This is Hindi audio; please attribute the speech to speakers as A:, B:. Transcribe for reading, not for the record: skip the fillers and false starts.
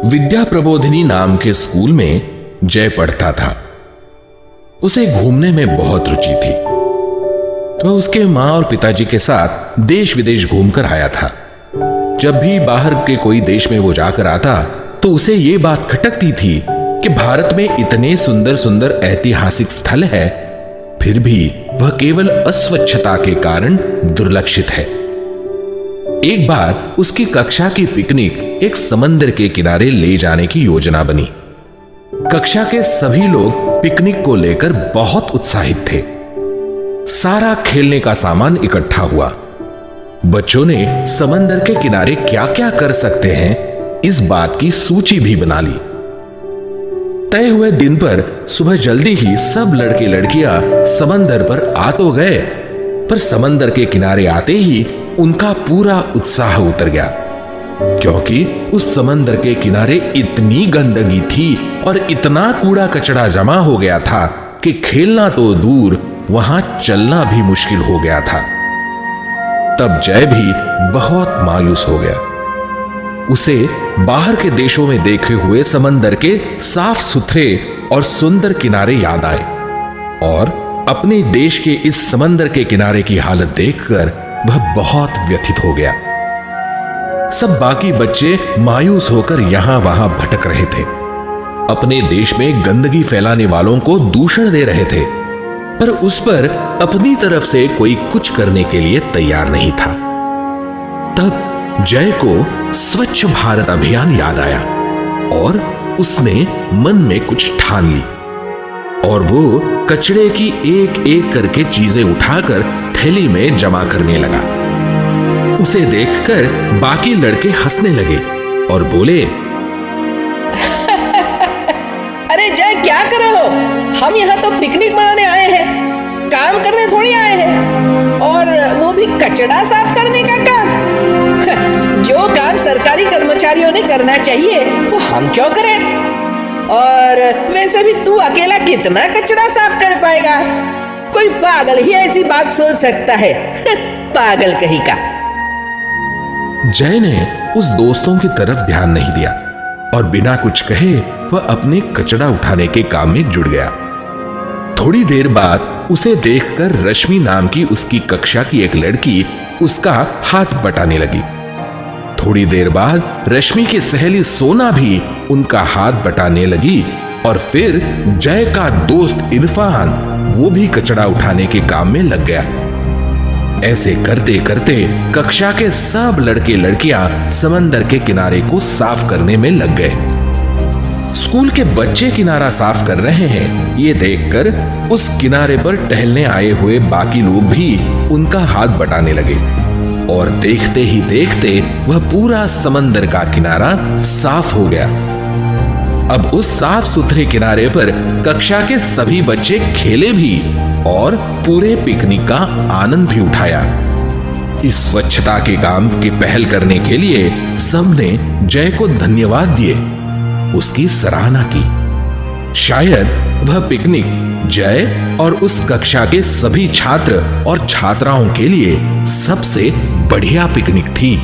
A: विद्या प्रबोधिनी नाम के स्कूल में जय पढ़ता था। उसे घूमने में बहुत रुचि थी, तो उसके मां और पिताजी के साथ देश विदेश घूमकर आया था। जब भी बाहर के कोई देश में वो जाकर आता तो उसे ये बात खटकती थी कि भारत में इतने सुंदर सुंदर ऐतिहासिक स्थल है, फिर भी वह केवल अस्वच्छता के कारण दुर्लक्षित है। एक बार उसकी कक्षा की पिकनिक एक समंदर के किनारे ले जाने की योजना बनी। कक्षा के सभी लोग पिकनिक को लेकर बहुत उत्साहित थे। सारा खेलने का सामान इकट्ठा हुआ। बच्चों ने समंदर के किनारे क्या क्या कर सकते हैं, इस बात की सूची भी बना ली। तय हुए दिन पर सुबह जल्दी ही सब लड़के लड़कियां समंदर पर आ तो गए, पर समंदर के किनारे आते ही उनका पूरा उत्साह उतर गया, क्योंकि उस समंदर के किनारे इतनी गंदगी थी और इतना कूड़ा कचरा जमा हो गया था कि खेलना तो दूर, वहां चलना भी मुश्किल हो गया था। तब जय भी बहुत मायूस हो गया। उसे बाहर के देशों में देखे हुए समंदर के साफ सुथरे और सुंदर किनारे याद आए और अपने देश के इस समंदर के किनारे की हालत देखकर वह बहुत व्यथित हो गया। सब बाकी बच्चे मायूस होकर यहां वहां भटक रहे थे, अपने देश में गंदगी फैलाने वालों को दूषण दे रहे थे, पर उस पर अपनी तरफ से कोई कुछ करने के लिए तैयार नहीं था। तब जय को स्वच्छ भारत अभियान याद आया और उसने मन में कुछ ठान ली और वो कचरे की एक एक करके चीजें उठाकर थैली में जमा करने लगा। उसे देखकर बाकी लड़के हंसने लगे और बोले,
B: अरे जय, क्या कर रहे हो? हम यहाँ तो पिकनिक मनाने आए हैं, काम करने थोड़ी आए हैं, और वो भी कचरा साफ करने का काम। जो काम सरकारी कर्मचारियों ने करना चाहिए वो हम क्यों करें? और वैसे भी तू अकेला कितना कचरा साफ कर पाएगा? कोई पागल ही ऐसी बात सोच सकता है। पागल कहीं का।
A: जय ने उस दोस्तों की तरफ ध्यान नहीं दिया और बिना कुछ कहे वह अपने कचरा उठाने के काम में जुट गया। थोड़ी देर बाद उसे देखकर रश्मि नाम की उसकी कक्षा की एक लड़की उसका हाथ बटाने लगी। थोड़ी देर बाद रश्मि की सहेली सोना भी उनका हाथ बटाने लगी और फिर जय का दोस्त इरफान, वो भी कचरा उठाने के काम में लग गया। ऐसे करते करते कक्षा के सब लड़के लड़कियां समंदर के किनारे को साफ करने में लग गए। स्कूल के बच्चे किनारा साफ कर रहे हैं, ये देखकर उस किनारे पर टहलने आए हुए बाकी लोग भी उनका हाथ बटाने लगे और देखते ही देखते वह पूरा समंदर का किनारा साफ हो गया। अब उस साफ सुथरे किनारे पर कक्षा के सभी बच्चे खेले भी और पूरे पिकनिक का आनंद भी उठाया। इस स्वच्छता के काम की पहल करने के लिए सबने जय को धन्यवाद दिए, उसकी सराहना की। शायद वह पिकनिक जय और उस कक्षा के सभी छात्र और छात्राओं के लिए सबसे बढ़िया पिकनिक थी।